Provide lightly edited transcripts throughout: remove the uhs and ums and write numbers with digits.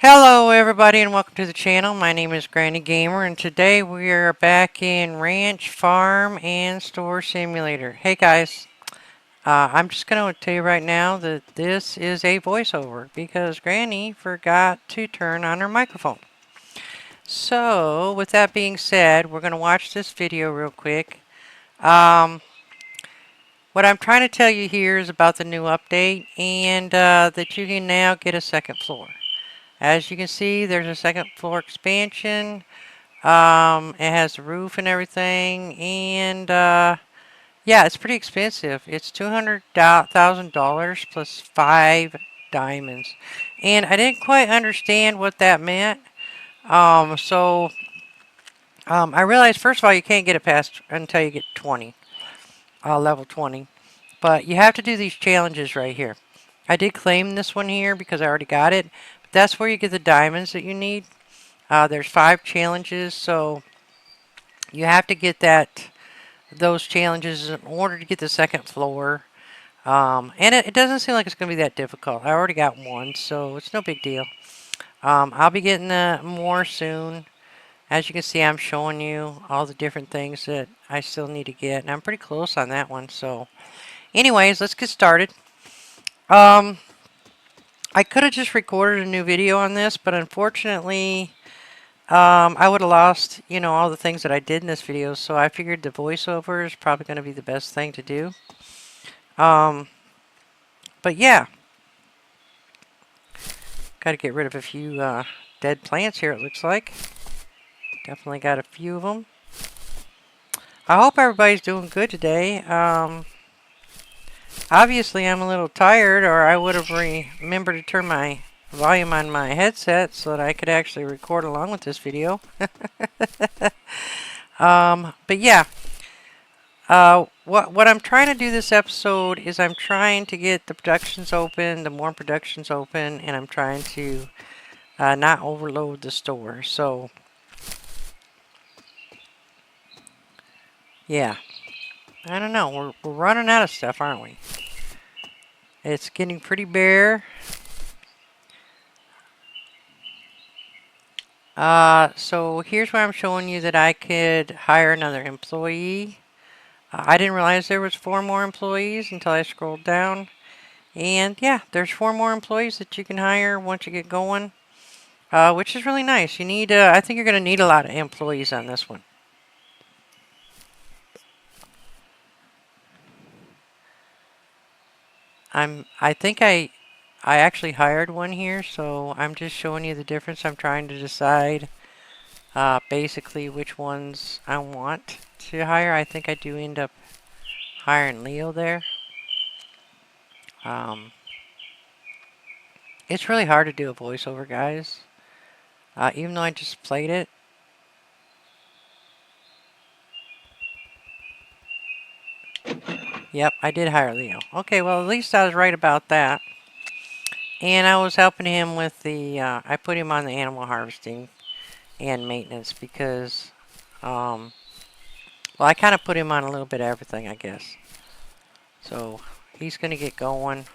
Hello everybody and welcome to the channel. My name is Granny Gamer and today we are back in Ranch, Farm, and Store Simulator. Hey guys, I'm just going to tell you right now that this is a voiceover because Granny forgot to turn on her microphone. So with that being said, we're going to watch this video real quick. What I'm trying to tell you here is about the new update and that you can now get a second floor. As you can see, there's a second floor expansion. It has the roof and everything, and yeah, it's pretty expensive. It's $200,000 plus 5 diamonds, and I didn't quite understand what that meant. I realized first of all you can't get it past until you get 20, level 20, but you have to do these challenges right here. I did claim this one here because I already got it, but that's where you get the diamonds that you need. There's 5 challenges, so you have to get those challenges in order to get the second floor. And it doesn't seem like it's going to be that difficult. I already got one, so it's no big deal. I'll be getting more soon. As you can see, I'm showing you all the different things that I still need to get, and I'm pretty close on that one. So, anyways, let's get started. I could have just recorded a new video on this, but unfortunately, I would have lost, all the things that I did in this video, so I figured the voiceover is probably going to be the best thing to do. But yeah, got to get rid of a few dead plants here, it looks like. Definitely got a few of them. I hope everybody's doing good today. Obviously, I'm a little tired, or I would have remembered to turn my volume on my headset so that I could actually record along with this video. But yeah, what I'm trying to do this episode is I'm trying to get the productions open, the more productions open, and I'm trying to not overload the store. So yeah, I don't know. We're running out of stuff, aren't we? It's getting pretty bare. So here's where I'm showing you that I could hire another employee. I didn't realize there was 4 more employees until I scrolled down. And yeah, there's 4 more employees that you can hire once you get going, which is really nice. You need, I think you're going to need a lot of employees on this one. I think I actually hired one here, so I'm just showing you the difference. I'm trying to decide basically which ones I want to hire. I think I do end up hiring Leo there. It's really hard to do a voiceover, guys. Even though I just played it. Yep, I did hire Leo. Okay, well at least I was right about that. And I was helping him with the, I put him on the animal harvesting and maintenance because, well, I kind of put him on a little bit of everything, I guess. So, he's going to get going.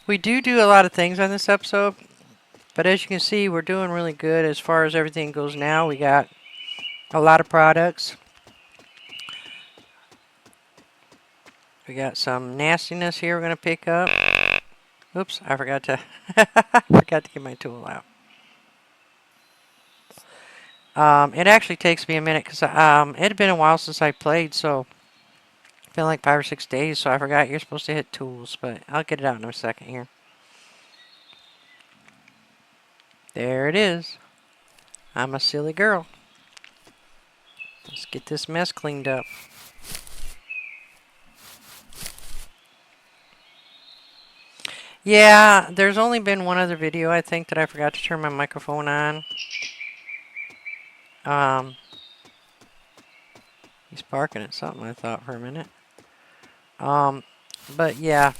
We do a lot of things on this episode, but as you can see, we're doing really good as far as everything goes now. We got a lot of products. We got some nastiness here we're going to pick up. Oops, I forgot to forgot to get my tool out. It actually takes me a minute because it had been a while since I played, so it's been like 5 or 6 days, so I forgot you're supposed to hit tools, but I'll get it out in a second here. There it is. I'm a silly girl. Let's get this mess cleaned up. Yeah, there's only been one other video, I think, that I forgot to turn my microphone on. He's barking at something, I thought, for a minute. But yeah.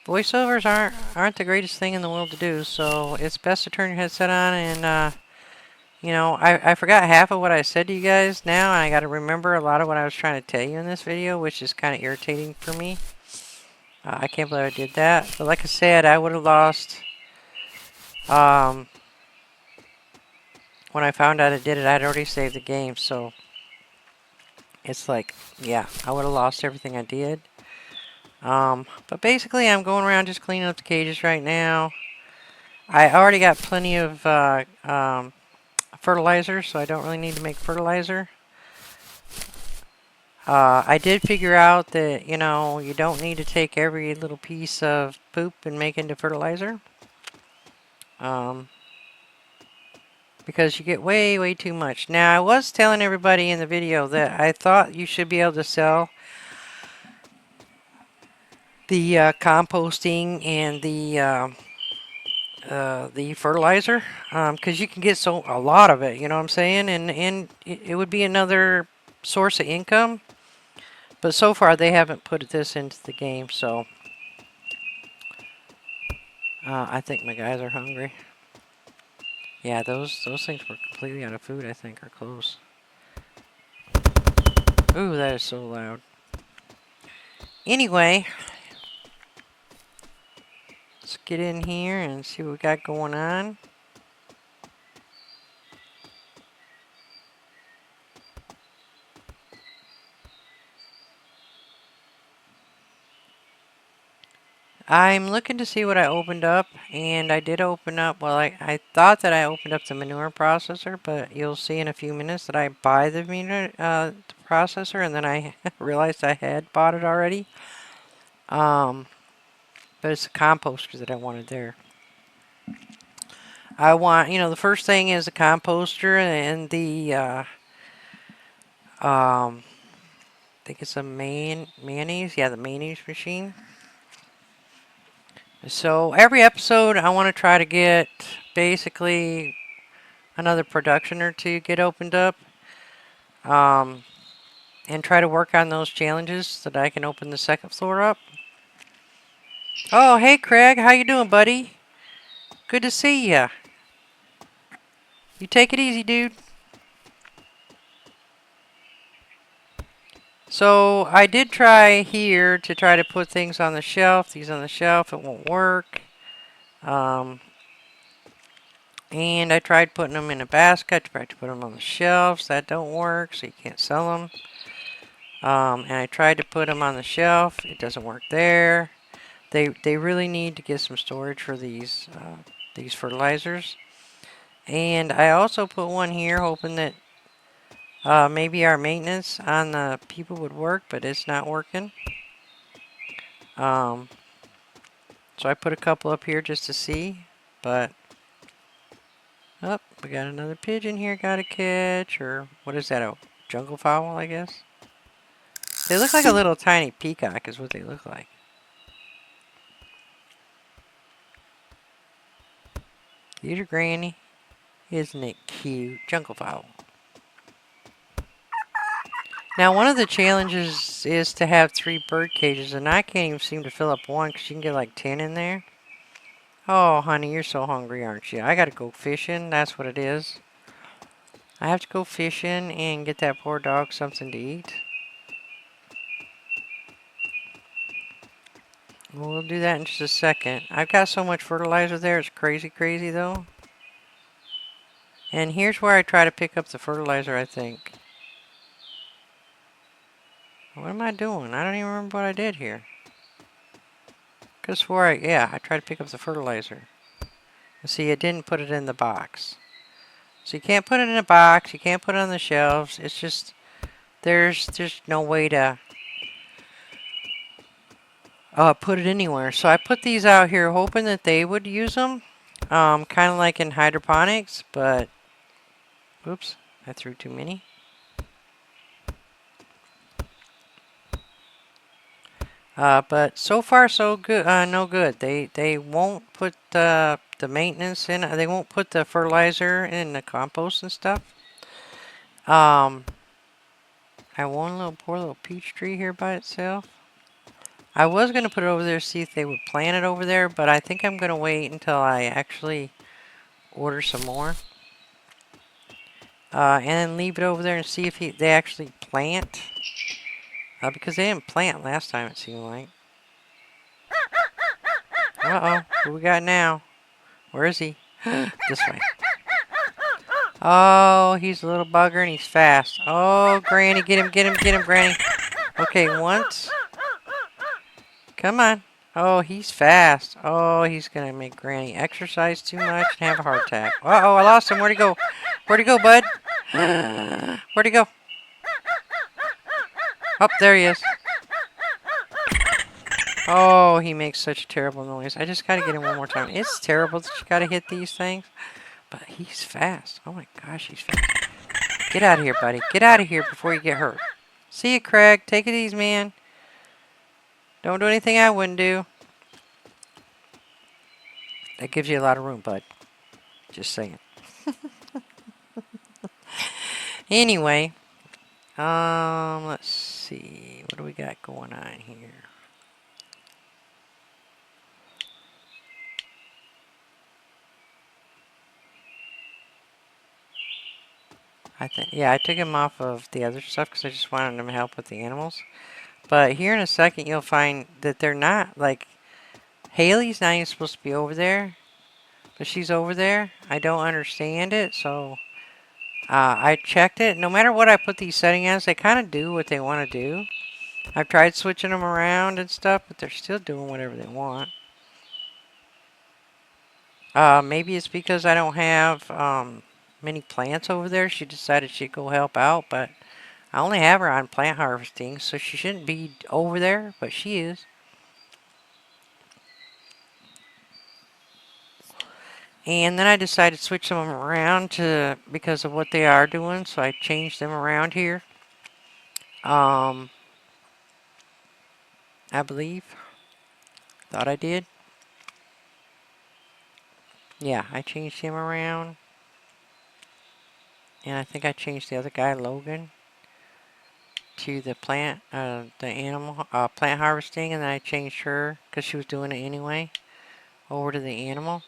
voiceovers aren't the greatest thing in the world to do, so it's best to turn your headset on and you know, I forgot half of what I said to you guys now, and I got to remember a lot of what I was trying to tell you in this video, which is kind of irritating for me. I can't believe I did that. But like I said, I would have lost. When I found out I did it, I'd already saved the game, so it's like, yeah, I would have lost everything I did. But basically, I'm going around just cleaning up the cages right now. I already got plenty of fertilizer, so I don't really need to make fertilizer. I did figure out that, you know, you don't need to take every little piece of poop and make into fertilizer. Because you get way, way too much. Now, I was telling everybody in the video that I thought you should be able to sell the composting and the fertilizer, because you can get a lot of it, you know what I'm saying? And it would be another source of income. But so far, they haven't put this into the game, so I think my guys are hungry. Yeah, those things were completely out of food, I think, or close. Ooh, that is so loud. Anyway, let's get in here and see what we got going on. I'm looking to see what I opened up, and I did open up, well, I thought that I opened up the manure processor, but you'll see in a few minutes that I buy the processor, and then I realized I had bought it already. But it's the composter that I wanted there. I want, you know, the first thing is the composter and the, I think it's a mayonnaise. Yeah, the mayonnaise machine. So every episode, I want to try to get basically another production or two get opened up, and try to work on those challenges so that I can open the second floor up. Oh, hey Craig, how you doing, buddy? Good to see ya. You take it easy, dude. So I did try here to try to put things on the shelf. These on the shelf, it won't work. And I tried putting them in a basket. I tried to put them on the shelves. That don't work, so you can't sell them. And I tried to put them on the shelf. It doesn't work there. They really need to get some storage for these fertilizers. And I also put one here, hoping that maybe our maintenance on the people would work, but it's not working. So I put a couple up here just to see, but oh, we got another pigeon here, got to catch, or what is that, a jungle fowl, I guess? They look like a little tiny peacock is what they look like. Here's your granny. Isn't it cute? Jungle fowl. Now, one of the challenges is to have 3 bird cages, and I can't even seem to fill up one because you can get like 10 in there. Oh, honey, you're so hungry, aren't you? I gotta go fishing. That's what it is. I have to go fishing and get that poor dog something to eat. We'll do that in just a second. I've got so much fertilizer there. It's crazy, crazy, though. And here's where I try to pick up the fertilizer, I think. What am I doing? I don't even remember what I did here. Because I tried to pick up the fertilizer. See, I didn't put it in the box. So you can't put it in a box. You can't put it on the shelves. It's just, there's no way to put it anywhere. So I put these out here hoping that they would use them. Kind of like in hydroponics, but, oops, I threw too many. But so far so good. No good. They won't put the maintenance in. They won't put the fertilizer in the compost and stuff. I want a poor little peach tree here by itself. I was going to put it over there, see if they would plant it over there, but I think I'm going to wait until I actually order some more. And then leave it over there and see if they actually plant. Because they didn't plant last time, it seemed like. Uh-oh, who we got now? Where is he? This way. Oh, he's a little bugger and he's fast. Oh, Granny, get him, Granny. Okay, once. Come on. Oh, he's fast. Oh, he's going to make Granny exercise too much and have a heart attack. Uh-oh, I lost him. Where'd he go? Where'd he go, bud? Where'd he go? Oh, there he is. Oh, he makes such a terrible noise. I just got to get him one more time. It's terrible that you got to hit these things. But he's fast. Oh my gosh, he's fast. Get out of here, buddy. Get out of here before you get hurt. See you, Craig. Take it easy, man. Don't do anything I wouldn't do. That gives you a lot of room, bud. Just saying. Anyway, let's see. What do we got going on here? I took him off of the other stuff because I just wanted him to help with the animals. But here in a second, you'll find that they're not, like, Haley's not even supposed to be over there, but she's over there. I don't understand it, so I checked it. No matter what I put these settings as, they kind of do what they want to do. I've tried switching them around and stuff, but they're still doing whatever they want. Maybe it's because I don't have many plants over there. She decided she'd go help out, but I only have her on plant harvesting, so she shouldn't be over there, but she is. And then I decided to switch them around because of what they are doing, so I changed them around here. I believe. Thought I did. Yeah, I changed him around. And I think I changed the other guy, Logan, to the plant harvesting, and then I changed her, because she was doing it anyway, over to the animal.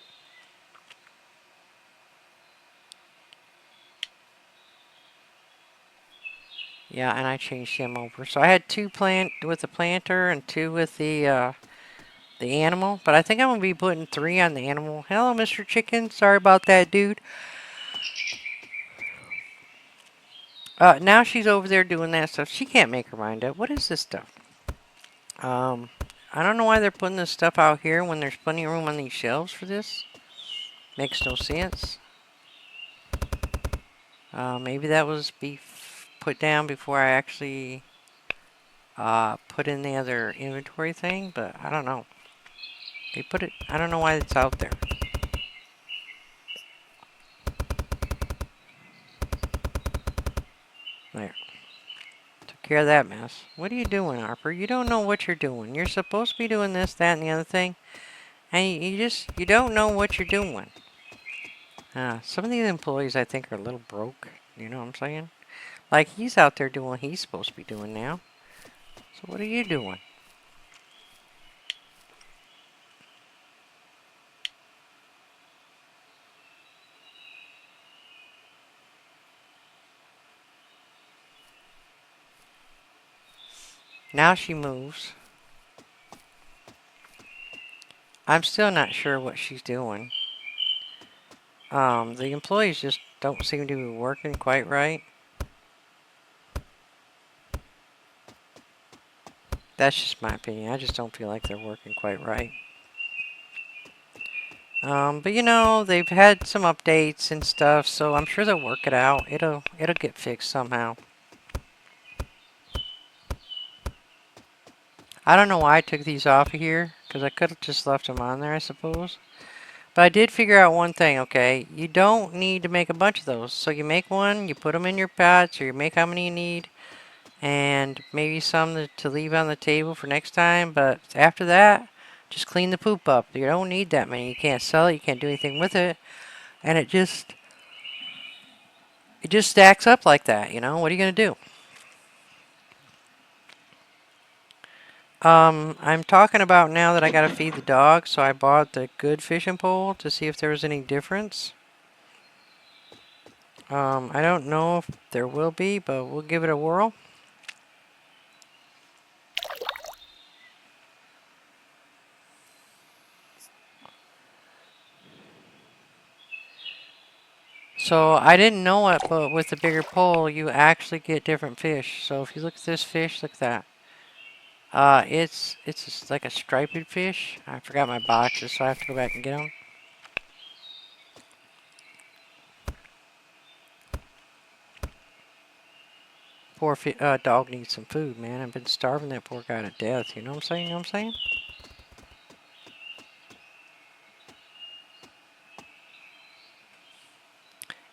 Yeah, and I changed him over. So I had 2 with the planter and 2 with the animal, but I think I'm going to be putting 3 on the animal. Hello, Mr. Chicken. Sorry about that, dude. Now she's over there doing that stuff. She can't make her mind up. What is this stuff? I don't know why they're putting this stuff out here when there's plenty of room on these shelves for this. Makes no sense. Maybe that was put down before I actually put in the other inventory thing, but I don't know. They put it, I don't know why it's out there. There. Took care of that mess. What are you doing, Harper? You don't know what you're doing. You're supposed to be doing this, that, and the other thing. And you don't know what you're doing. Some of these employees I think are a little broke. You know what I'm saying? Like he's out there doing what he's supposed to be doing now. So what are you doing? Now she moves. I'm still not sure what she's doing. The employees just don't seem to be working quite right. That's just my opinion. I just don't feel like they're working quite right. But you know, they've had some updates and stuff, so I'm sure they'll work it out. It'll get fixed somehow. I don't know why I took these off of here, because I could have just left them on there, I suppose. But I did figure out one thing, okay? You don't need to make a bunch of those. So you make one, you put them in your pots, or you make how many you need, and maybe some to leave on the table for next time. But after that, just clean the poop up. You don't need that many. You can't sell it, you can't do anything with it. And it just stacks up like that, you know? What are you going to do? I'm talking about now that I gotta feed the dog, so I bought the good fishing pole to see if there was any difference. I don't know if there will be, but we'll give it a whirl. So I didn't know it, but with the bigger pole, you actually get different fish. So if you look at this fish, look at that. It's like a striped fish. I forgot my boxes, so I have to go back and get them. Poor dog needs some food, man. I've been starving that poor guy to death. You know what I'm saying? You know what I'm saying?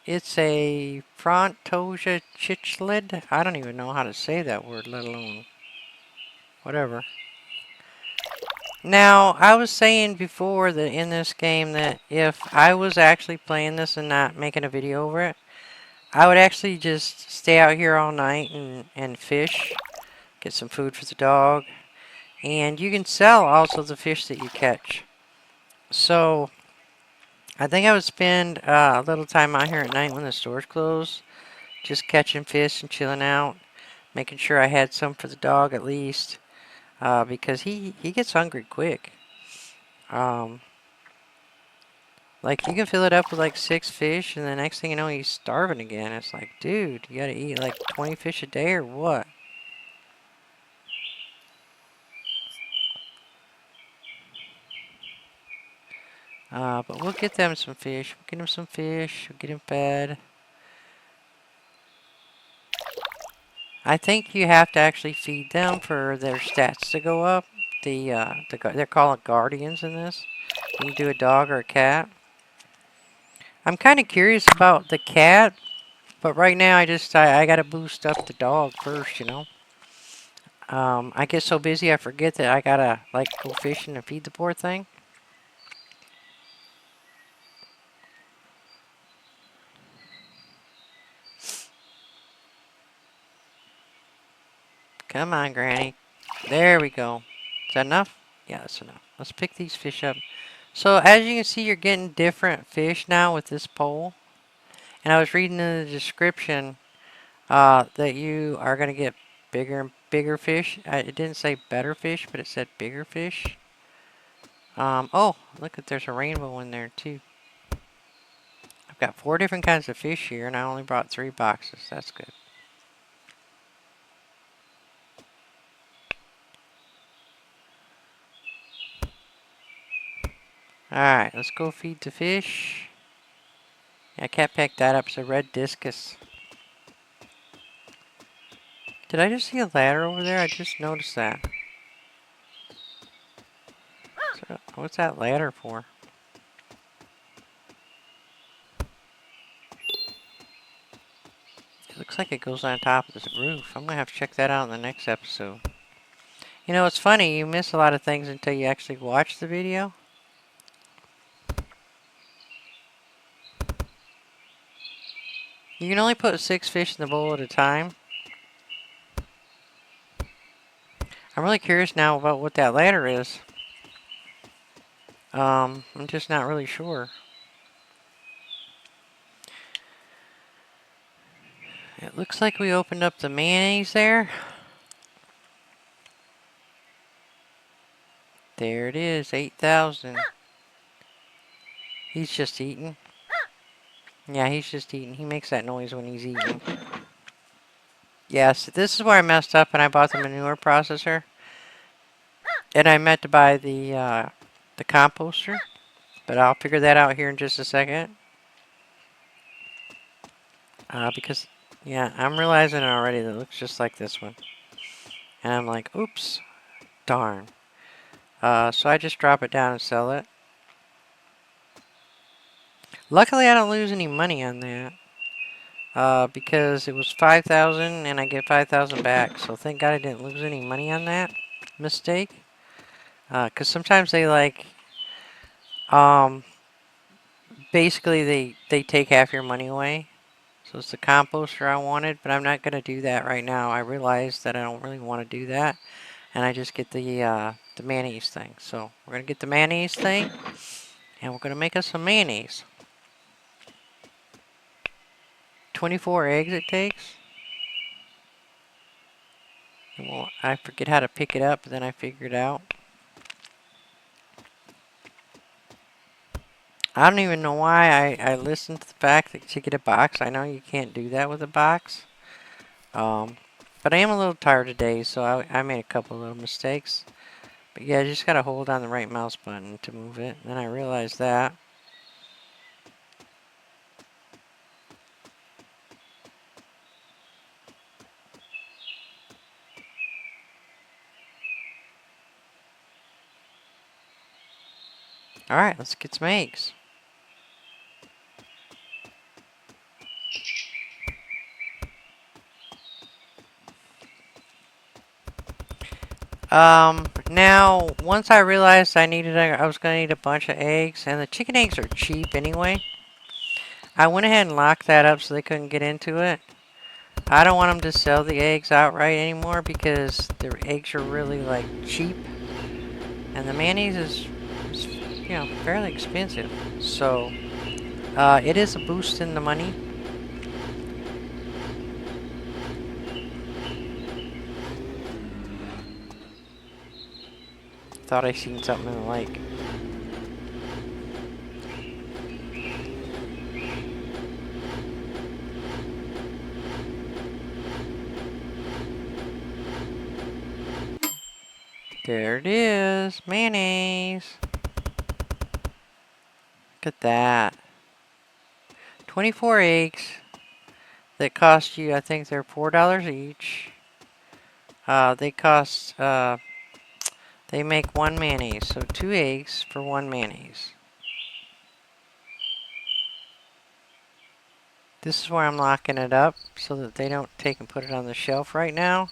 It's a Frontosia chichlid. I don't even know how to say that word, let alone whatever. Now, I was saying before that in this game that if I was actually playing this and not making a video over it, I would actually just stay out here all night and fish, get some food for the dog, and you can sell also the fish that you catch. So, I think I would spend a little time out here at night when the stores close, just catching fish and chilling out, making sure I had some for the dog at least, because he gets hungry quick. Um, Like, you can fill it up with like 6 fish, and the next thing you know, he's starving again. It's like, dude, you gotta eat like 20 fish a day or what? But we'll get them some fish. We'll get him some fish. We'll get him fed. I think you have to actually feed them for their stats to go up. They're called guardians in this. You can do a dog or a cat. I'm kind of curious about the cat, but right now I gotta boost up the dog first, you know. I get so busy I forget that I gotta like go fishing and feed the poor thing. Come on, Granny. There we go. Is that enough? Yeah, that's enough. Let's pick these fish up. So as you can see, you're getting different fish now with this pole. And I was reading in the description that you are going to get bigger and bigger fish. It didn't say better fish, but it said bigger fish. Oh, look at there's a rainbow in there too. I've got 4 different kinds of fish here, and I only brought 3 boxes. That's good. Alright, let's go feed the fish. Yeah, I can't pick that up. It's a red discus. Did I just see a ladder over there? I just noticed that. So, what's that ladder for? It looks like it goes on top of this roof. I'm going to have to check that out in the next episode. You know, it's funny. You miss a lot of things until you actually watch the video. You can only put 6 fish in the bowl at a time. I'm really curious now about what that ladder is. I'm just not really sure. It looks like we opened up the mayonnaise there. There it is, 8,000. He's just eating. Yeah, he's just eating. He makes that noise when he's eating. Yes, this is where I messed up and I bought the manure processor. And I meant to buy the composter. But I'll figure that out here in just a second. Because, yeah, I'm realizing already that it looks just like this one. And I'm like, oops, darn. So I just drop it down and sell it. Luckily, I don't lose any money on that. Because it was 5,000 and I get 5,000 back. So thank God I didn't lose any money on that mistake. Because sometimes they like, basically they take half your money away. So it's the composter I wanted, but I'm not going to do that right now. I realize that I don't really want to do that. and I just get the mayonnaise thing. So we're gonna get the mayonnaise thing, and we're gonna make us some mayonnaise. 24 eggs it takes. Well, I forget how to pick it up, but then I figured out. I don't even know why I listened to the fact that you get a box. I know you can't do that with a box. But I am a little tired today, so I made a couple little mistakes. But yeah, you just gotta hold on the right mouse button to move it. And then I realized that. Alright, let's get some eggs. Now, once I realized I was gonna need a bunch of eggs, and the chicken eggs are cheap anyway, I went ahead and locked that up so they couldn't get into it. I don't want them to sell the eggs outright anymore because their eggs are really like cheap, and the mayonnaise is you know, fairly expensive. So it is a boost in the money. Thought I seen something in the lake. There it is, mayonnaise. Look at that. 24 eggs that cost you, I think they're $4 each. They make one mayonnaise, so 2 eggs for 1 mayonnaise. This is where I'm locking it up so that they don't take and put it on the shelf right now.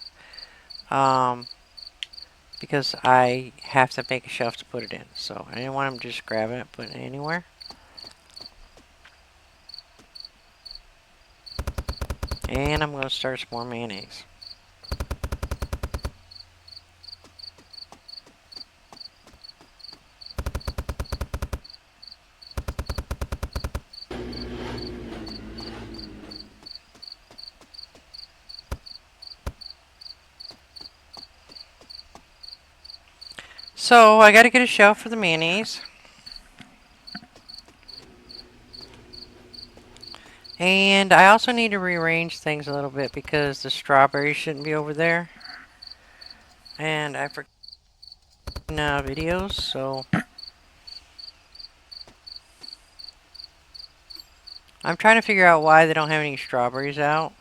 Because I have to make a shelf to put it in. So I didn't want them just grabbing it, putting it anywhere. And I'm going to start some more mayonnaise. So I got to get a shelf for the mayonnaise. And I also need to rearrange things a little bit because the strawberries shouldn't be over there. And I forgot videos, so I'm trying to figure out why they don't have any strawberries out.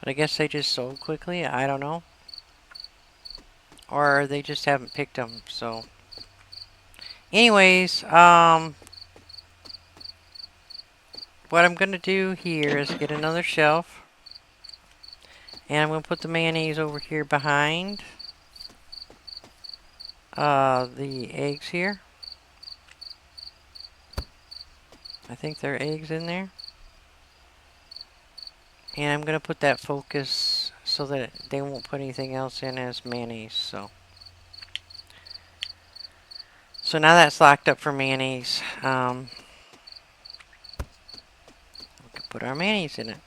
But I guess they just sold quickly. I don't know. Or they just haven't picked them, so. Anyways, what I'm going to do here is get another shelf. And I'm going to put the mayonnaise over here behind the eggs here. I think there are eggs in there. And I'm going to put that focus so that they won't put anything else in as mayonnaise. So now that's locked up for mayonnaise. We can put our mayonnaise in it.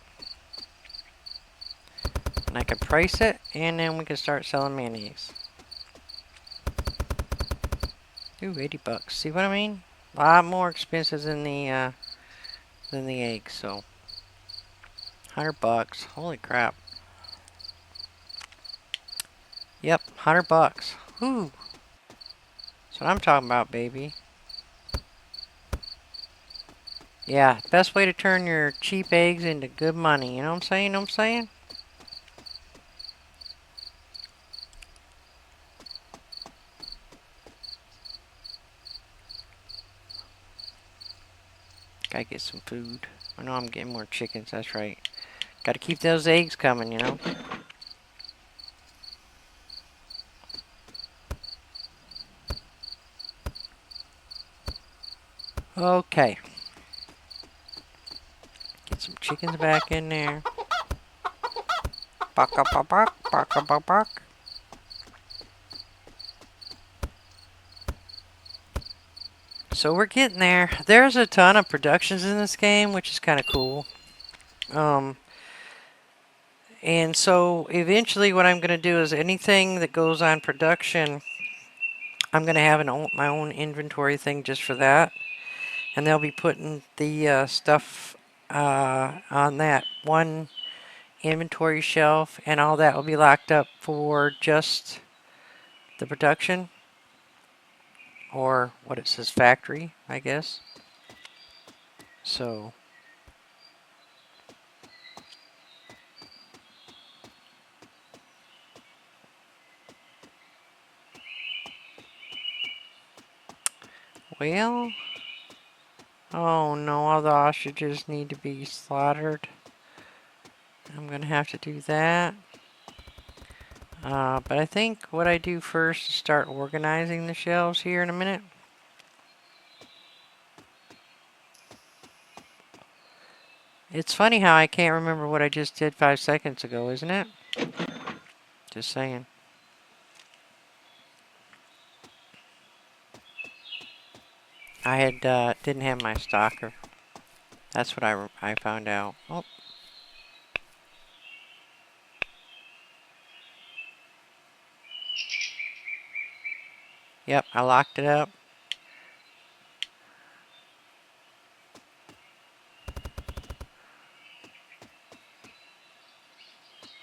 And I can price it, and then we can start selling mayonnaise. Ooh, 80 bucks. See what I mean? A lot more expensive than the eggs, so 100 bucks. Holy crap. Yep, 100 bucks. Whoo. That's what I'm talking about, baby. Yeah, best way to turn your cheap eggs into good money. You know what I'm saying? You know what I'm saying? Gotta get some food. I know I'm getting more chickens, that's right. Gotta keep those eggs coming, you know? Okay. Get some chickens back in there. Baka bak bak, baka bak bak. So we're getting there. There's a ton of productions in this game, which is kind of cool. And so eventually what I'm going to do is anything that goes on production, I'm going to have my own inventory thing just for that. And they'll be putting the stuff on that one inventory shelf, and all that will be locked up for just the production, or what it says factory, I guess. So well, oh no, all the ostriches need to be slaughtered. I'm gonna have to do that. But I think what I do first is start organizing the shelves here in a minute. It's funny how I can't remember what I just did 5 seconds ago, isn't it? Just saying. I had didn't have my stalker. That's what I found out. Oh. Yep, I locked it up.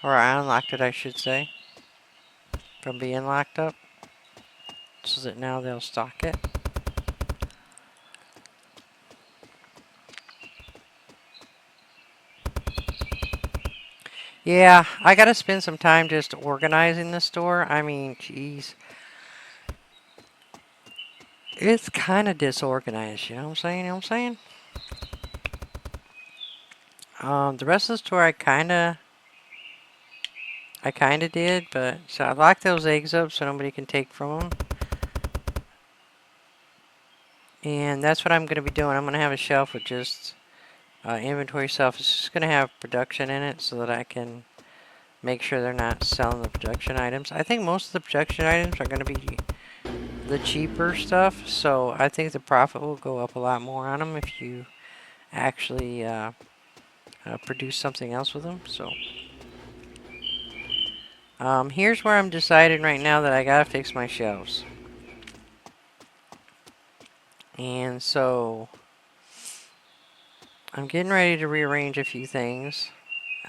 Or I unlocked it, I should say. From being locked up. So that now they'll stock it. Yeah, I gotta spend some time just organizing the store. I mean, geez. It's kind of disorganized, you know what I'm saying? You know what I'm saying? The rest of the store I kinda did, but so I locked those eggs up so nobody can take from them. And that's what I'm gonna be doing. I'm gonna have a shelf with just inventory shelf. It's just gonna have production in it so that I can make sure they're not selling the production items. I think most of the production items are gonna be the cheaper stuff, so I think the profit will go up a lot more on them if you actually produce something else with them. So here's where I'm deciding right now that I gotta fix my shelves. And so I'm getting ready to rearrange a few things,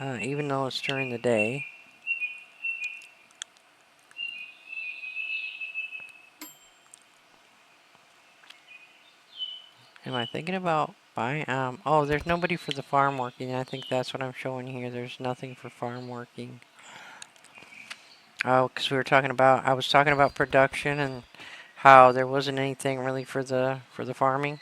even though it's during the day. Am I thinking about buying? Oh, there's nobody for the farm working. I think that's what I'm showing here. There's nothing for farm working. Oh, because I was talking about production and how there wasn't anything really for the farming.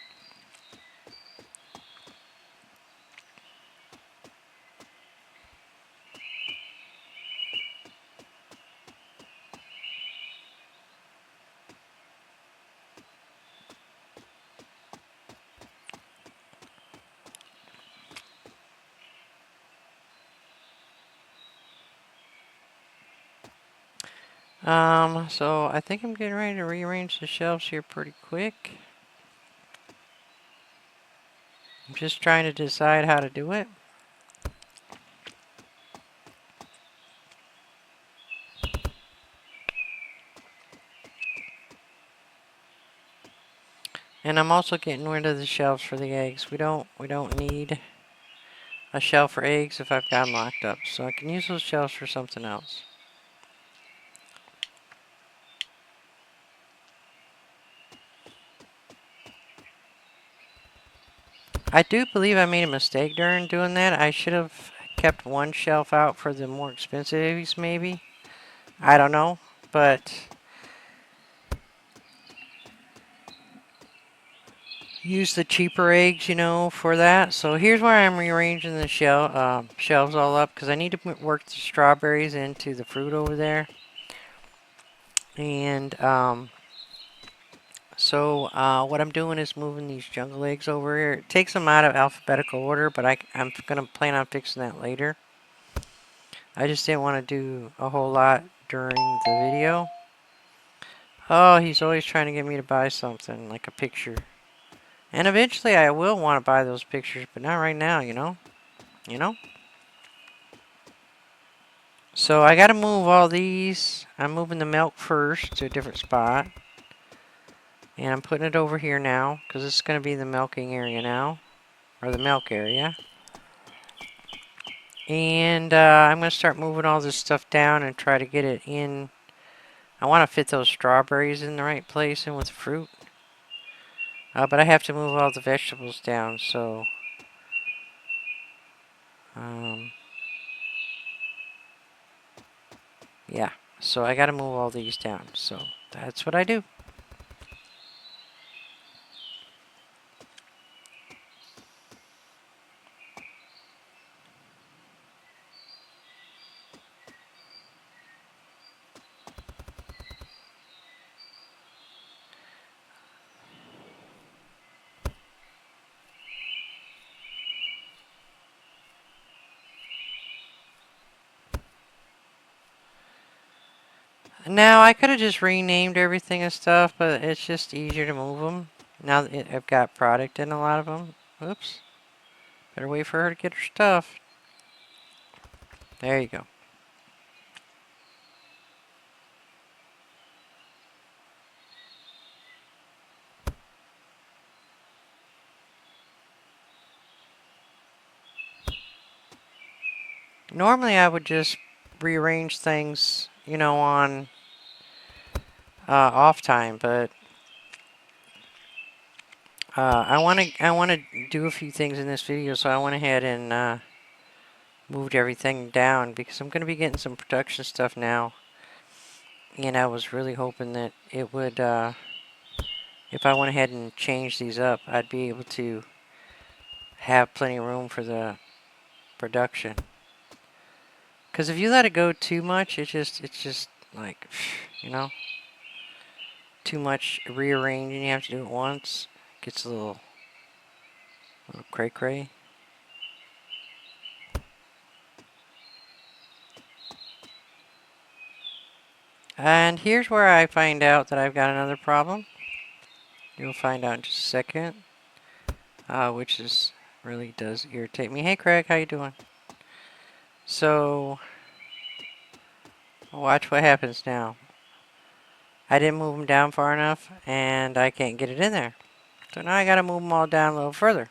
So I think I'm getting ready to rearrange the shelves here pretty quick. I'm just trying to decide how to do it. And I'm also getting rid of the shelves for the eggs. We don't need a shelf for eggs if I've got them locked up. So I can use those shelves for something else. I do believe I made a mistake during doing that. I should have kept one shelf out for the more expensive eggs, maybe. I don't know, but use the cheaper eggs, you know, for that. So here's where I'm rearranging the shelves all up because I need to work the strawberries into the fruit over there. And so what I'm doing is moving these jungle eggs over here. It takes them out of alphabetical order, but I'm going to plan on fixing that later. I just didn't want to do a whole lot during the video. Oh, he's always trying to get me to buy something, like a picture. And eventually I will want to buy those pictures, but not right now, you know? You know? So I got to move all these. I'm moving the milk first to a different spot. And I'm putting it over here now, because this is going to be the milking area now. Or the milk area. And I'm going to start moving all this stuff down and try to get it in. I want to fit those strawberries in the right place and with the fruit. But I have to move all the vegetables down, so... yeah, so I got to move all these down. So that's what I do. Now, I could have just renamed everything and stuff, but it's just easier to move them. Now that I've got product in a lot of them. Oops. Better wait for her to get her stuff. There you go. Normally, I would just rearrange things, you know, on off time, but I want to do a few things in this video, so I went ahead and moved everything down because I'm going to be getting some production stuff now. And I was really hoping that it would, if I went ahead and changed these up, I'd be able to have plenty of room for the production. Because if you let it go too much, it's just like, you know, too much rearranging. You have to do it once. It gets a little cray-cray. And here's where I find out that I've got another problem. You'll find out in just a second. Which is really does irritate me. Hey Craig, how you doing? So watch what happens now. I didn't move them down far enough, and I can't get it in there. So now I gotta move them all down a little further.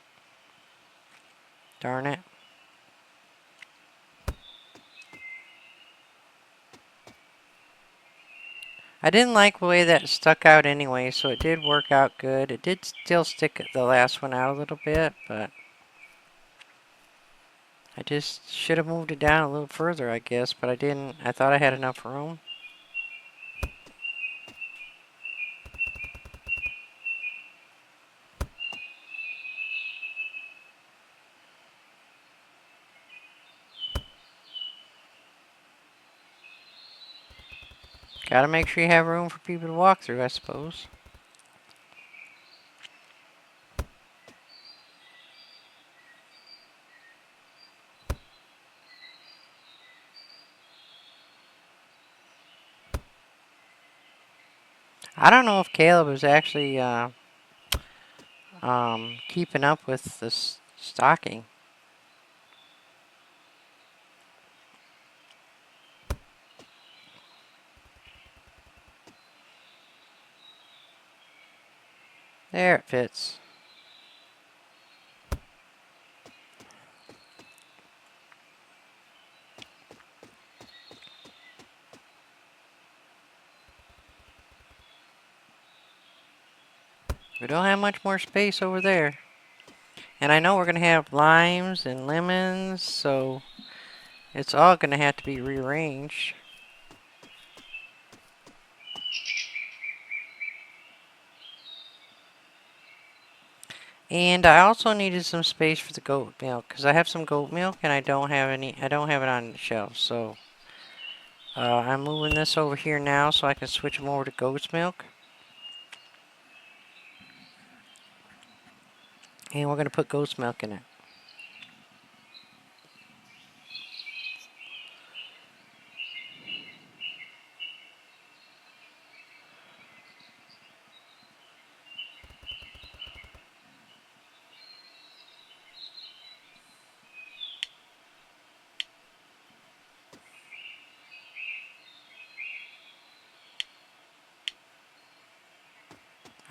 Darn it. I didn't like the way that stuck out anyway, so it did work out good. It did still stick the last one out a little bit, but I just should have moved it down a little further, I guess, but I didn't. I thought I had enough room. Gotta make sure you have room for people to walk through, I suppose. I don't know if Caleb is actually keeping up with this stocking. There it fits. We don't have much more space over there. And I know we're going to have limes and lemons, so it's all going to have to be rearranged. And I also needed some space for the goat milk, because I have some goat milk and I don't have it on the shelf. So I'm moving this over here now so I can switch them over to goat's milk. And we're going to put goat's milk in it.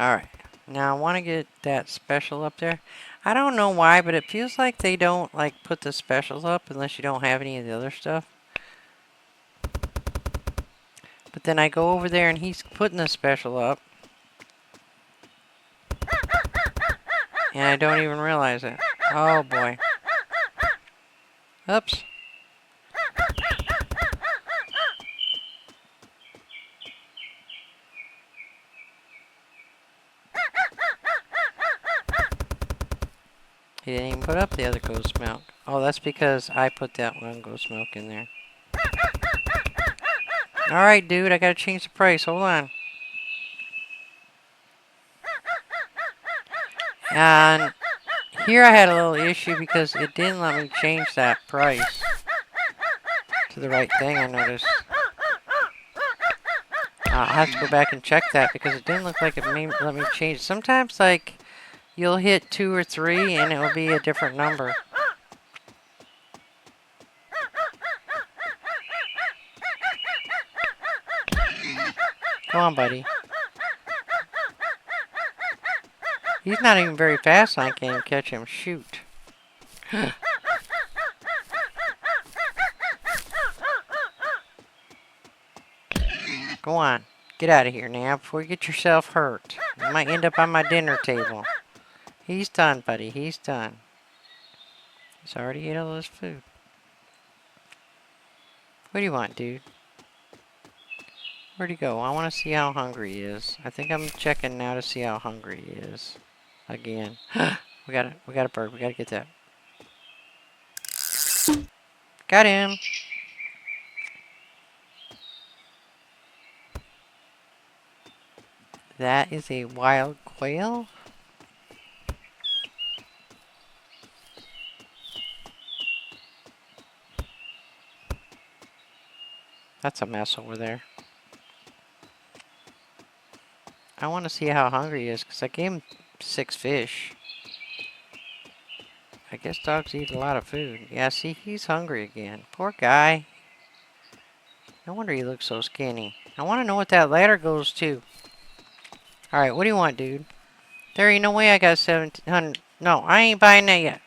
Alright. Now I want to get that special up there. I don't know why, but it feels like they don't like put the specials up unless you don't have any of the other stuff. But then I go over there and he's putting the special up. And I don't even realize it. Oh boy. Oops. He didn't even put up the other ghost milk. Oh, that's because I put that one ghost milk in there. Alright, dude, I gotta change the price. Hold on. And here I had a little issue because it didn't let me change that price to the right thing, I noticed. I'll have to go back and check that because it didn't look like it may let me change. Sometimes, like, you'll hit 2 or 3 and it will be a different number. Come on, buddy. He's not even very fast, I can't catch him. Shoot. Go on. Get out of here now before you get yourself hurt. You might end up on my dinner table. He's done, buddy. He's done. He's already ate all his food. What do you want, dude? Where'd he go? I want to see how hungry he is. I think I'm checking now to see how hungry he is. Again. we got a bird. We gotta get that. Got him. That is a wild quail. That's a mess over there. I want to see how hungry he is because I gave him 6 fish. I guess dogs eat a lot of food. Yeah, see, he's hungry again. Poor guy. No wonder he looks so skinny. I want to know what that ladder goes to. Alright, what do you want, dude? There ain't no way I got 1,700. No, I ain't buying that yet.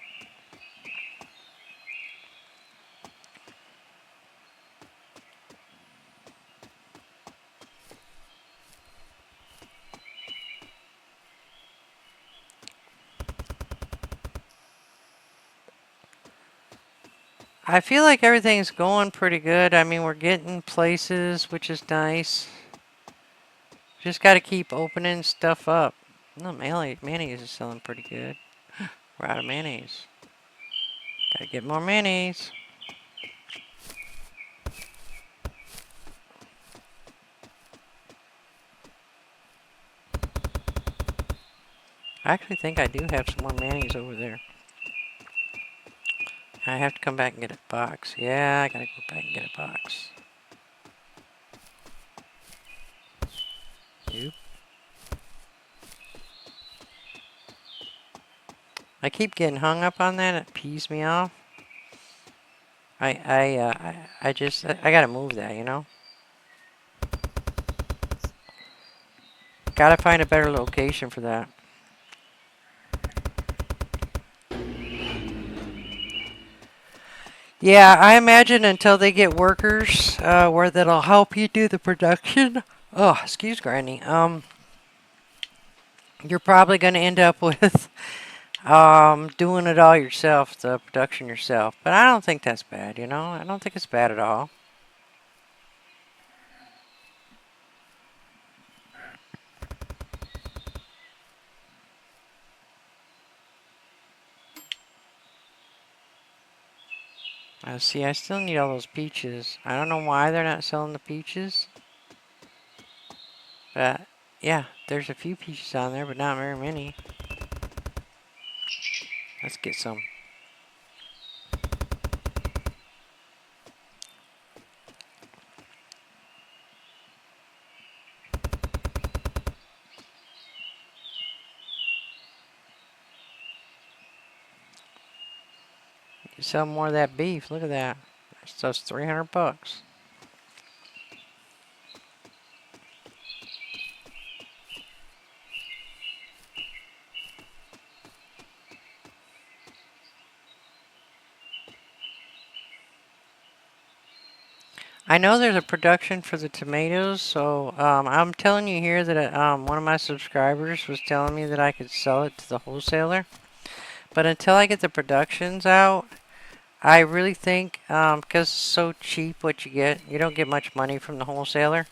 I feel like everything's going pretty good. I mean, we're getting places, which is nice. Just got to keep opening stuff up. No, mayonnaise is selling pretty good. We're out of mayonnaise. Gotta get more mayonnaise. I actually think I do have some more mayonnaise over there. I have to come back and get a box. Yeah, I gotta go back and get a box. Oop. I keep getting hung up on that. It pees me off. I gotta move that, you know? Gotta find a better location for that. Yeah, I imagine until they get workers where that'll help you do the production. Oh, excuse Granny. You're probably gonna end up with doing it all yourself, the production yourself. But I don't think that's bad, you know? I don't think it's bad at all. See, I still need all those peaches. I don't know why they're not selling the peaches. But, yeah, there's a few peaches on there, but not very many. Let's get some. You sell more of that beef. Look at that. That stuff's 300 bucks. I know there's a production for the tomatoes, so I'm telling you here that one of my subscribers was telling me that I could sell it to the wholesaler. But until I get the productions out, I really think, because it's so cheap what you don't get much money from the wholesaler.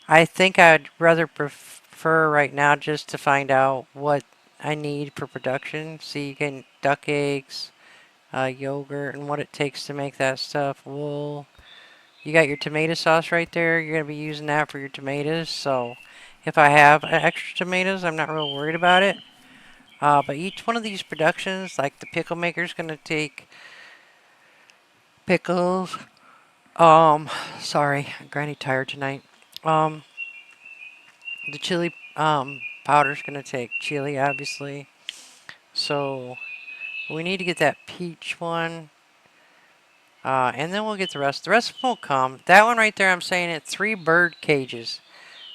I think I'd rather prefer right now just to find out what I need for production. See, you get duck eggs, yogurt, and what it takes to make that stuff. Wool. You got your tomato sauce right there. You're going to be using that for your tomatoes. So if I have extra tomatoes, I'm not real worried about it. But each one of these productions, like the pickle maker is going to take pickles. Sorry, Granny tired tonight. Um, the chili powder is going to take chili, obviously. So we need to get that peach one. And then we'll get the rest. The rest will come. That one right there, I'm saying it 3 bird cages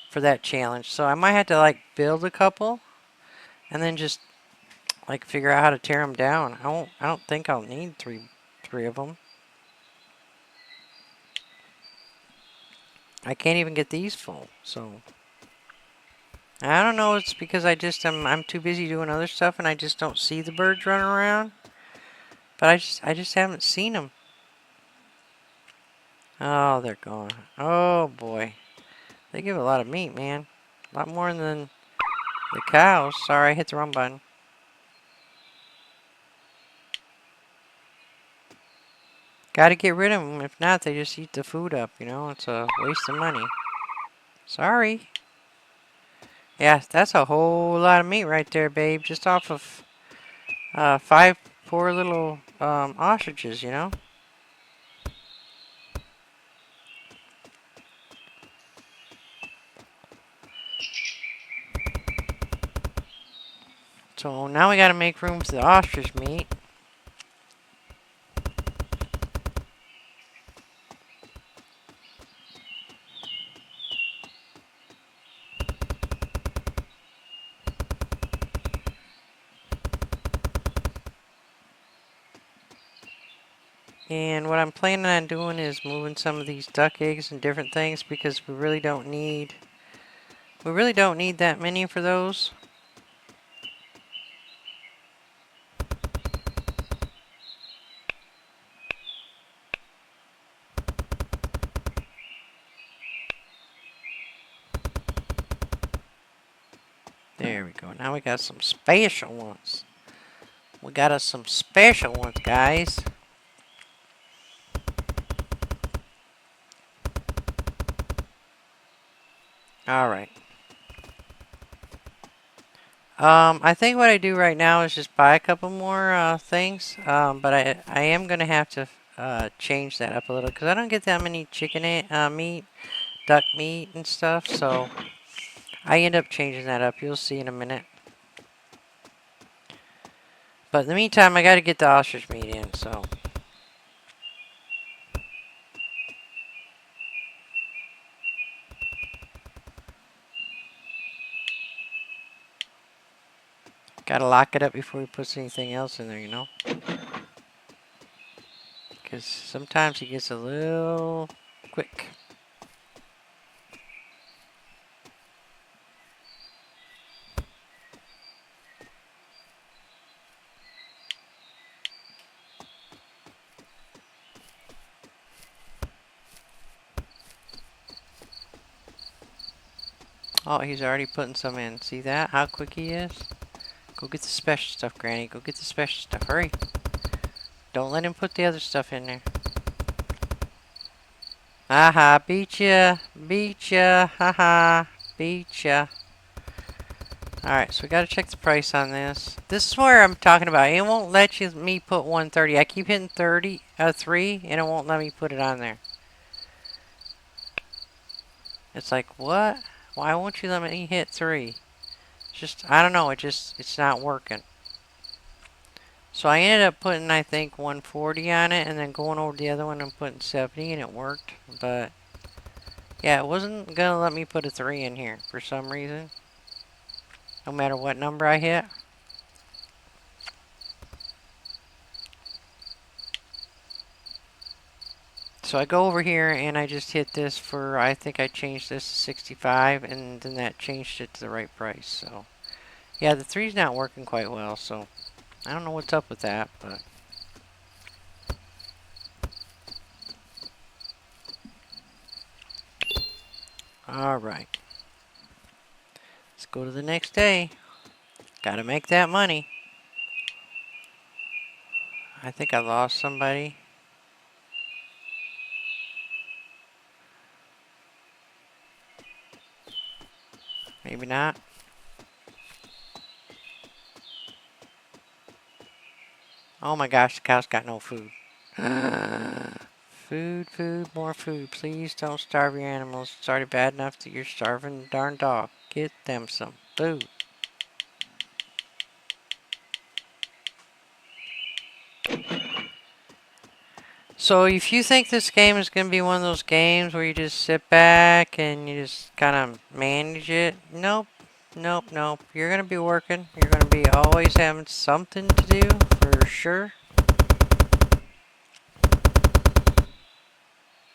for that challenge. So I might have to like build a couple and then just like figure out how to tear them down. I don't think I'll need three of them. I can't even get these full. So I don't know. It's because I'm too busy doing other stuff and I just don't see the birds running around. But I just haven't seen them. Oh, they're gone. Oh boy, they give a lot of meat, man. A lot more than the cows. Sorry, I hit the wrong button. Got to get rid of them. If not, they just eat the food up. You know, it's a waste of money. Sorry. Yeah, that's a whole lot of meat right there, babe. Just off of 5 poor little ostriches, you know. So now we got to make room for the ostrich meat. And what I'm planning on doing is moving some of these duck eggs and different things because we really don't need that many for those. There we go. Now we got some special ones. We got us some special ones, guys. All right. I think what I do right now is just buy a couple more things. But I am gonna have to change that up a little because I don't get that many chicken meat, duck meat, and stuff. So I end up changing that up. You'll see in a minute. But in the meantime, I got to get the ostrich meat in. So got to lock it up before we put anything else in there, you know. Because sometimes it gets a little quick. Oh, he's already putting some in. See that? How quick he is? Go get the special stuff, Granny. Go get the special stuff. Hurry. Don't let him put the other stuff in there. Aha, beat ya. Beat ya. Haha. Beat ya. Alright, so we gotta check the price on this. This is where I'm talking about. It won't let me put 130. I keep hitting 3, and it won't let me put it on there. It's like, what? Why won't you let me hit 3? Just, I don't know, it's not working. So I ended up putting, I think, 140 on it, and then going over the other one and putting 70, and it worked. But, yeah, it wasn't gonna let me put a 3 in here for some reason. No matter what number I hit. So I go over here and I just hit this for, I think I changed this to 65, and then that changed it to the right price. So yeah, the 3's not working quite well, so I don't know what's up with that, but alright. Let's go to the next day. Gotta make that money. I think I lost somebody. Maybe not. Oh my gosh, the cow's got no food. Food, food, more food. Please don't starve your animals. It's already bad enough that you're starving the darn dog. Get them some food. So if you think this game is going to be one of those games where you just sit back and you just kind of manage it, nope, nope, nope. You're going to be working. You're going to be always having something to do, for sure.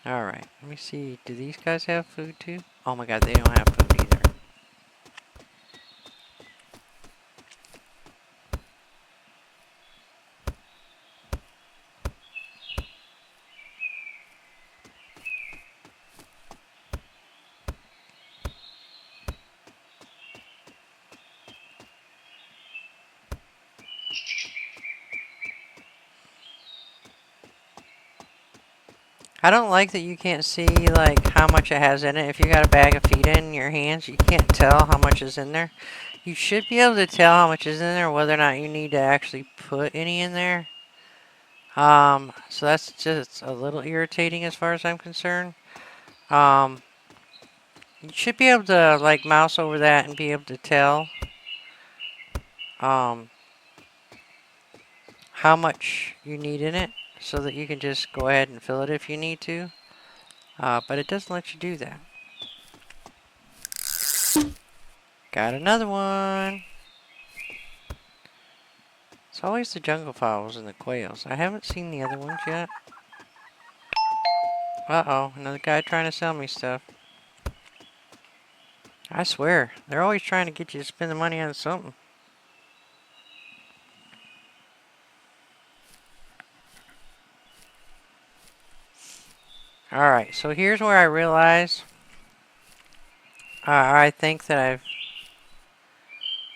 Alright, let me see. Do these guys have food too? Oh my god, they don't have food either. I don't like that you can't see like how much it has in it. If you got a bag of feed in your hands, you can't tell how much is in there. You should be able to tell how much is in there, whether or not you need to actually put any in there. So that's just a little irritating as far as I'm concerned. Um, you should be able to like mouse over that and be able to tell um, how much you need in it, so that you can just go ahead and fill it if you need to. But it doesn't let you do that. Got another one. It's always the jungle fowls and the quails. I haven't seen the other ones yet. Uh-oh, another guy trying to sell me stuff. I swear, they're always trying to get you to spend the money on something. Alright, so here's where I realize I think that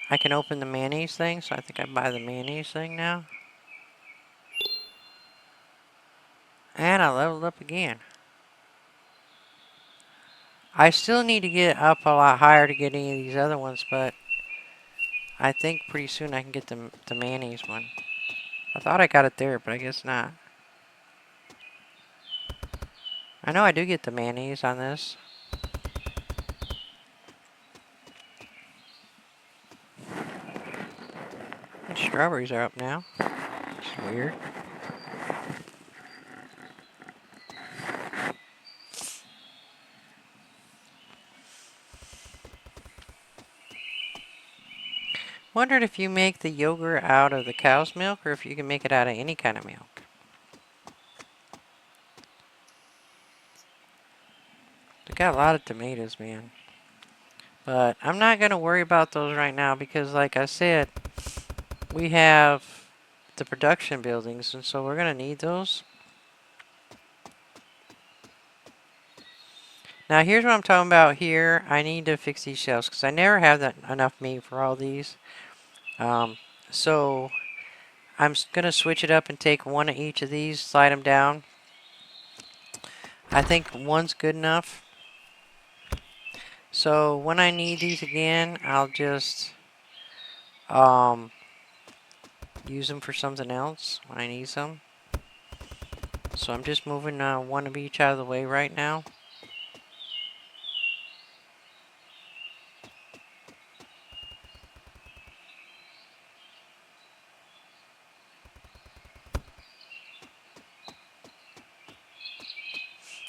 I can open the mayonnaise thing, so I think I buy the mayonnaise thing now. And I leveled up again. I still need to get up a lot higher to get any of these other ones, but I think pretty soon I can get the mayonnaise one. I thought I got it there, but I guess not. I know I do get the mayonnaise on this. And strawberries are up now. It's weird. Wondered if you make the yogurt out of the cow's milk or if you can make it out of any kind of milk. They got a lot of tomatoes, man. But I'm not going to worry about those right now because, like I said, we have the production buildings, and so we're going to need those. Now, here's what I'm talking about here. I need to fix these shelves because I never have enough meat for all these. So I'm going to switch it up and take one of each of these, slide them down. I think one's good enough. So when I need these again, I'll just use them for something else when I need some. So I'm just moving one of each out of the way right now.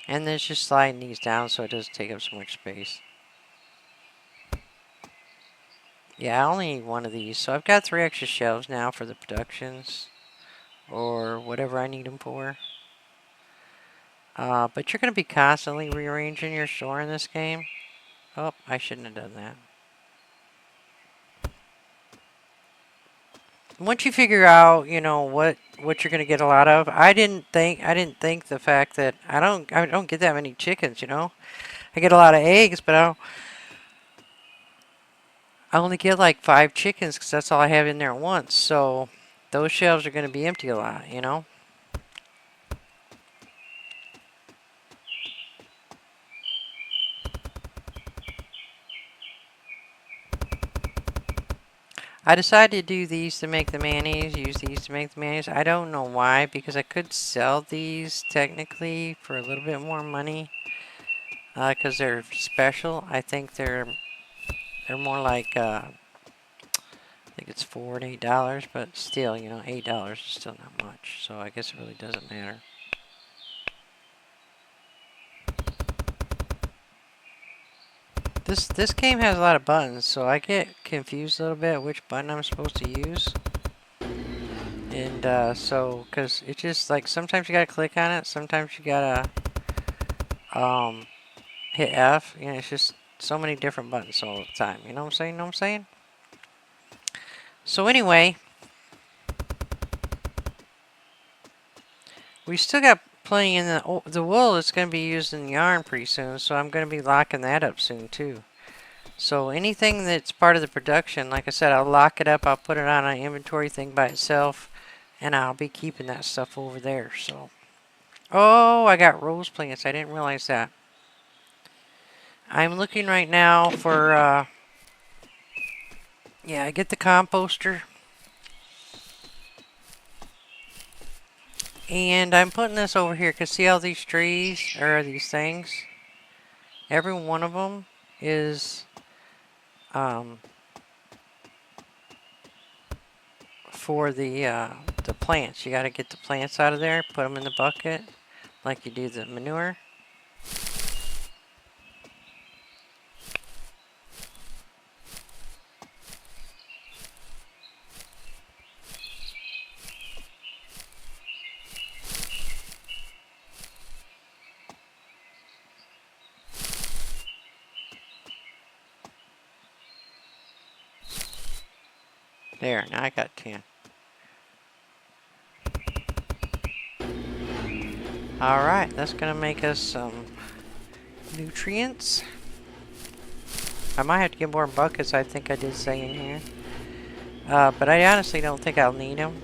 And then it's just sliding these down so it doesn't take up so much space. Yeah, I only need one of these. So I've got 3 extra shelves now for the productions. Or whatever I need them for. But you're going to be constantly rearranging your store in this game. Oh, I shouldn't have done that. Once you figure out, you know, what you're going to get a lot of, I didn't think the fact that I don't get that many chickens, you know. I get a lot of eggs, but I only get like 5 chickens because that's all I have in there at once. So those shelves are going to be empty a lot, you know. I decided to do these to make the mayonnaise, use these to make the mayonnaise. I don't know why, because I could sell these technically for a little bit more money because they're special. I think they're more like I think it's $4 and $8, but still, you know, $8 is still not much. So I guess it really doesn't matter. This game has a lot of buttons, so I get confused a little bit which button I'm supposed to use. And so, because it's just like sometimes you gotta click on it, sometimes you gotta hit F. You know, it's just so many different buttons all the time. You know what I'm saying? Know what I'm saying? So anyway, we still got plenty in the wool is going to be used in yarn pretty soon, so I'm going to be locking that up soon too. So anything that's part of the production, like I said, I'll lock it up. I'll put it on an inventory thing by itself, and I'll be keeping that stuff over there. So, oh, I got rose plants. I didn't realize that. I'm looking right now for, yeah, I get the composter. And I'm putting this over here because see all these trees, or these things? Every one of them is for the plants. You got to get the plants out of there, put them in the bucket like you do the manure. There, now I got 10. Alright, that's going to make us some nutrients. I might have to get more buckets, I think I did say in here. But I honestly don't think I'll need them.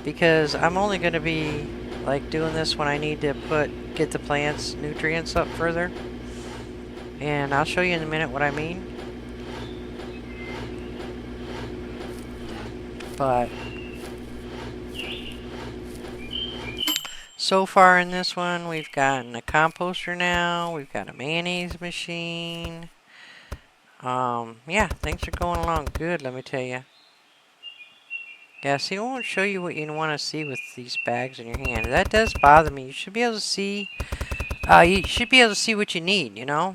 Because I'm only going to be like doing this when I need to get the plants nutrients up further. And I'll show you in a minute what I mean. But so far in this one, we've gotten a composter now. We've got a mayonnaise machine. Yeah, things are going along good, let me tell you. Yeah, see, I won't show you what you want to see with these bags in your hand. That does bother me. You should be able to see. You should be able to see what you need, you know.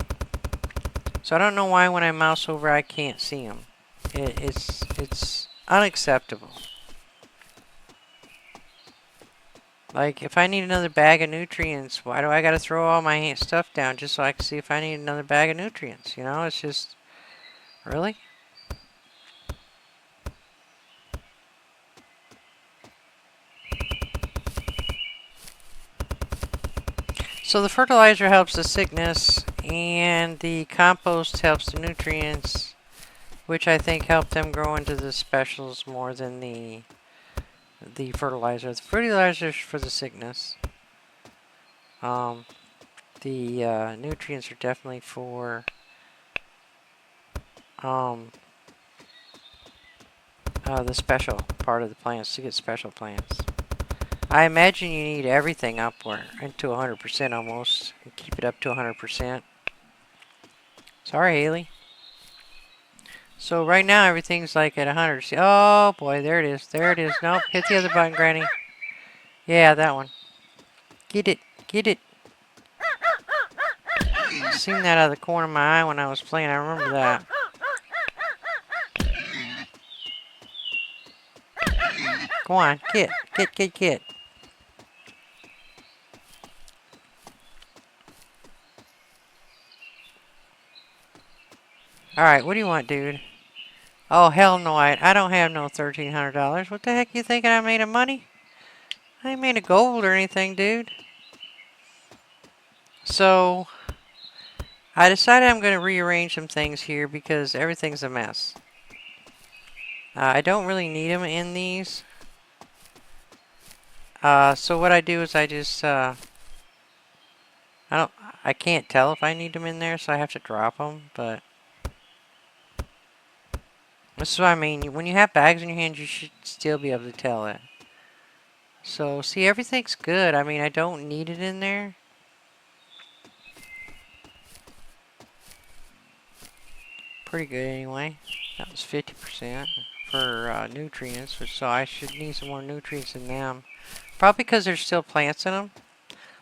So I don't know why when I mouse over I can't see them. It's unacceptable. Like, if I need another bag of nutrients, why do I gotta throw all my stuff down just so I can see if I need another bag of nutrients? You know, it's just... Really? So the fertilizer helps the sickness, and the compost helps the nutrients, which I think help them grow into the specials more than the fertilizer. The fertilizer is for the sickness. The nutrients are definitely for the special part of the plants, to get special plants. I imagine you need everything up into 100% almost, and keep it up to 100%. Sorry, Haley. So right now everything's like at 100. See, oh boy, there it is. There it is. Nope, hit the other button, Granny. Yeah, that one. Get it. Get it. I seen that out of the corner of my eye when I was playing. I remember that. Go on. Get. Get, get, get. Alright, what do you want, dude? Oh, hell no, I don't have no $1,300. What the heck you thinking I made of money? I ain't made of gold or anything, dude. So, I decided I'm going to rearrange some things here because everything's a mess. I don't really need them in these. So what I do is I just, I can't tell if I need them in there, so I have to drop them, but this is what I mean. When you have bags in your hand, you should still be able to tell it. So, see, everything's good. I mean, I don't need it in there. Pretty good anyway. That was 50% for nutrients, so I should need some more nutrients in them. Probably because there's still plants in them.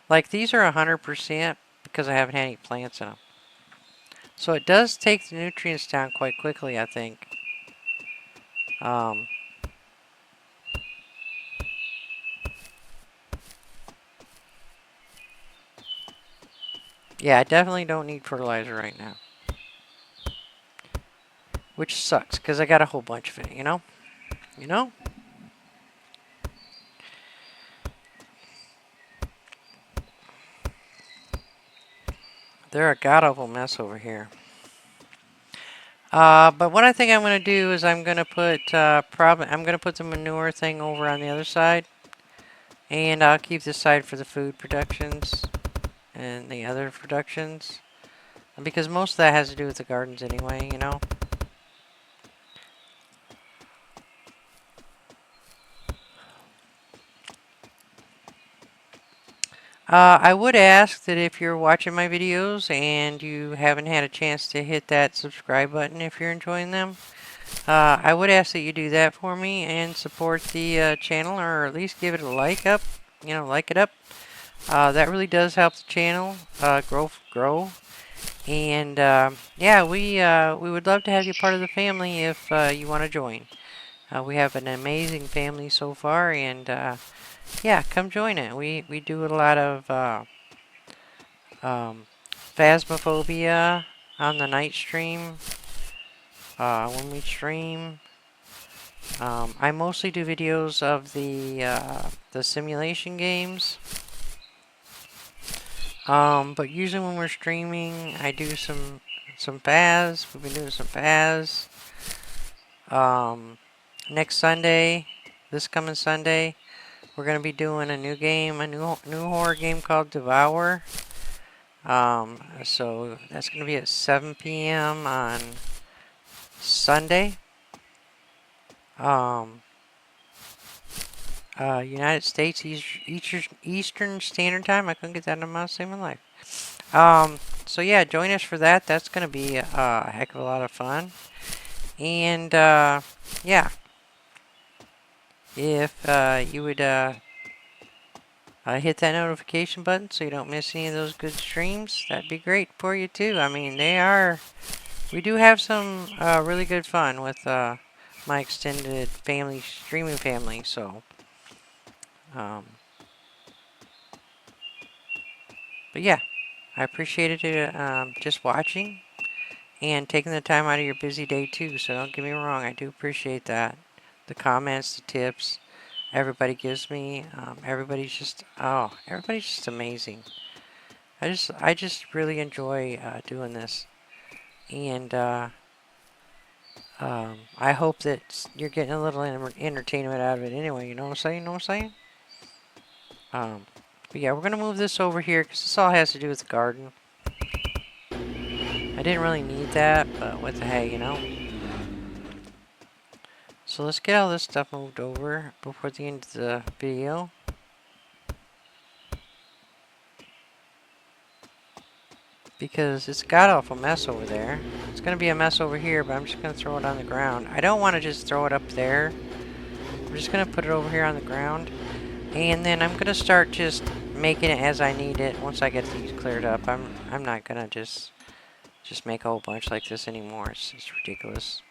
Like, these are 100% because I haven't had any plants in them. So it does take the nutrients down quite quickly, I think. Yeah, I definitely don't need fertilizer right now. Which sucks, because I got a whole bunch of it, you know? You know? They're a god-awful mess over here. But what I think I'm going to do is I'm going to put, I'm going to put the manure thing over on the other side. And I'll keep this side for the food productions and the other productions. Because most of that has to do with the gardens anyway, you know? I would ask that if you're watching my videos and you haven't had a chance to hit that subscribe button if you're enjoying them, I would ask that you do that for me and support the channel, or at least give it a like up, you know, like it up. That really does help the channel grow. And yeah, we would love to have you part of the family if you want to join. We have an amazing family so far, and yeah, come join it. We do a lot of Phasmophobia on the night stream. When we stream, I mostly do videos of the simulation games. But usually when we're streaming, I do some Phas. We've been doing some Phas. Next Sunday, this coming Sunday, we're gonna be doing a new game, a new horror game called Devour. So that's gonna be at 7 p.m. on Sunday. United States Eastern Standard Time. I couldn't get that in my save my life. So yeah, join us for that. That's gonna be a heck of a lot of fun. And yeah, if you would hit that notification button so you don't miss any of those good streams, that'd be great for you too. I mean, we do have some really good fun with my extended family, streaming family, so but yeah, I appreciated it just watching and taking the time out of your busy day too, so don't get me wrong, I do appreciate that. The comments, the tips, everybody gives me, everybody's just amazing. I just really enjoy doing this, and I hope that you're getting a little entertainment out of it anyway, you know what I'm saying? You know what I'm saying? But yeah, we're going to move this over here because this all has to do with the garden. I didn't really need that, but what the heck, you know? So let's get all this stuff moved over before the end of the video. Because it's a god-awful mess over there. It's going to be a mess over here, but I'm just going to throw it on the ground. I don't want to just throw it up there. I'm just going to put it over here on the ground. And then I'm going to start just making it as I need it once I get these cleared up. I'm not going to just make a whole bunch like this anymore. It's ridiculous.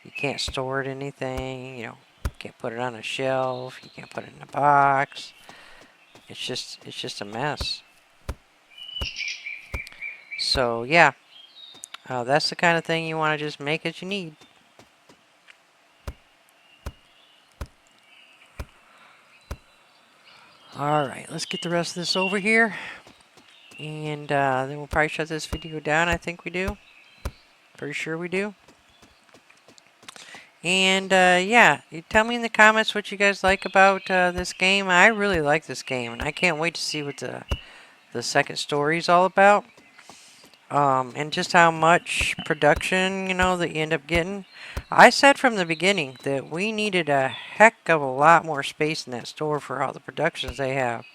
You can't store it in anything. You know, you can't put it on a shelf. You can't put it in a box. It's just a mess. So yeah, That's the kind of thing you want to just make as you need. Alright, let's get the rest of this over here. And then we'll probably shut this video down. I think we do. Pretty sure we do. And yeah, you tell me in the comments what you guys like about this game. I really like this game, and I can't wait to see what the second story is all about. And just how much production, that you end up getting. I said from the beginning that we needed a heck of a lot more space in that store for all the productions they have.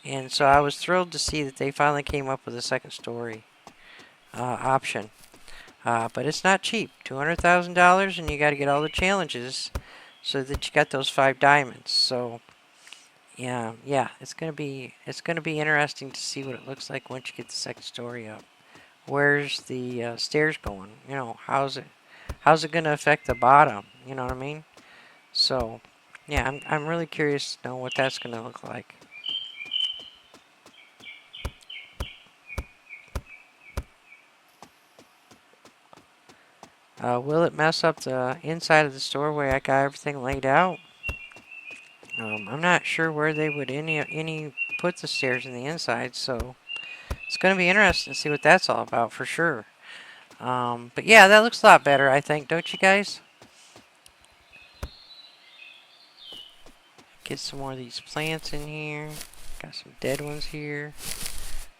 And so I was thrilled to see that they finally came up with a second story option. But it's not cheap. $200,000, and you got to get all the challenges so that you got those 5 diamonds. So yeah, it's gonna be interesting to see what it looks like once you get the second story up. Where's the stairs going? How's it gonna affect the bottom? You know what I mean? So yeah, I'm really curious to know what that's gonna look like. Will it mess up the inside of the store where I got everything laid out? I'm not sure where they would any put the stairs in the inside, so it's going to be interesting to see what that's all about for sure. But yeah, that looks a lot better, I think, don't you guys? Get some more of these plants in here. Got some dead ones here.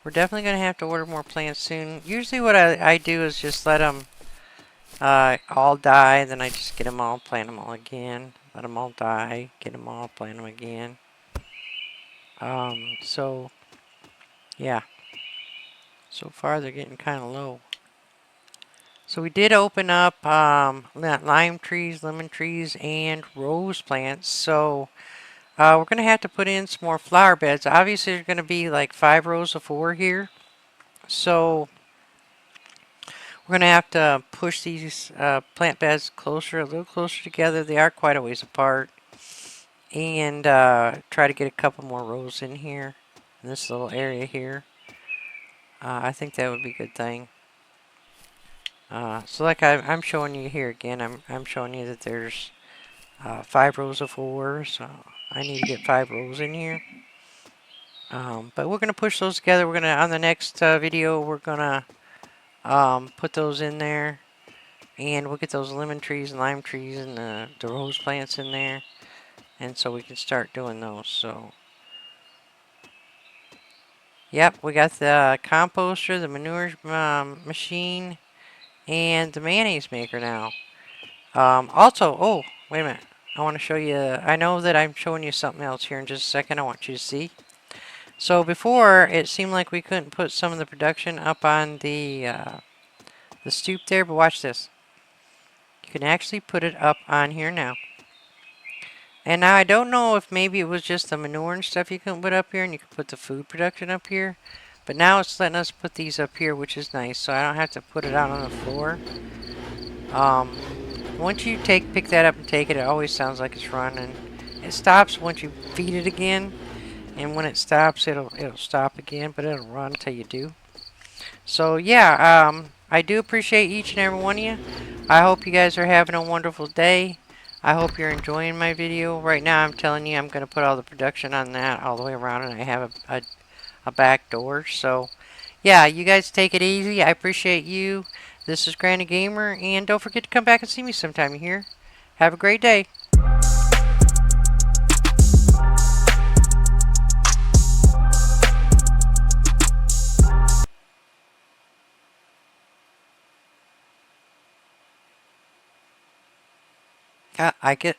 We're definitely going to have to order more plants soon. Usually what I do is just let them all die, then I just get them all, plant them all again. Let them all die, get them all, plant them again. So yeah. So far they're getting kind of low. So we did open up lime trees, lemon trees, and rose plants. So we're going to have to put in some more flower beds. Obviously there's going to be like 5 rows of 4 here. So we're going to have to push these plant beds a little closer together. They are quite a ways apart. And try to get a couple more rows in here, in this little area here. I think that would be a good thing. So like I'm showing you here again, I'm showing you that there's 5 rows of 4, so I need to get 5 rows in here. But we're going to push those together. We're going to, on the next video, we're going to put those in there. And we'll get those lemon trees and lime trees and the rose plants in there. And so we can start doing those. So, yep, we got the composter, the manure machine, and the mayonnaise maker now. Also, oh, wait a minute. I want to show you, I know that I'm showing you something else here in just a second I want you to see. So before, it seemed like we couldn't put some of the production up on the stoop there, but watch this. You can actually put it up on here now. And now I don't know if maybe it was just the manure and stuff you couldn't put up here, and you could put the food production up here. But now it's letting us put these up here, which is nice, so I don't have to put it out on the floor. Once you pick that up and take it, it always sounds like it's running. It stops once you feed it again, and when it stops, it'll stop again, but it'll run until you do. So yeah, I do appreciate each and every one of you. I hope you guys are having a wonderful day. I hope you're enjoying my video. Right now I'm telling you I'm going to put all the production on that all the way around, and I have a back door. So yeah, you guys take it easy. I appreciate you. This is Granny Gamer, and don't forget to come back and see me sometime here. Have a great day. I get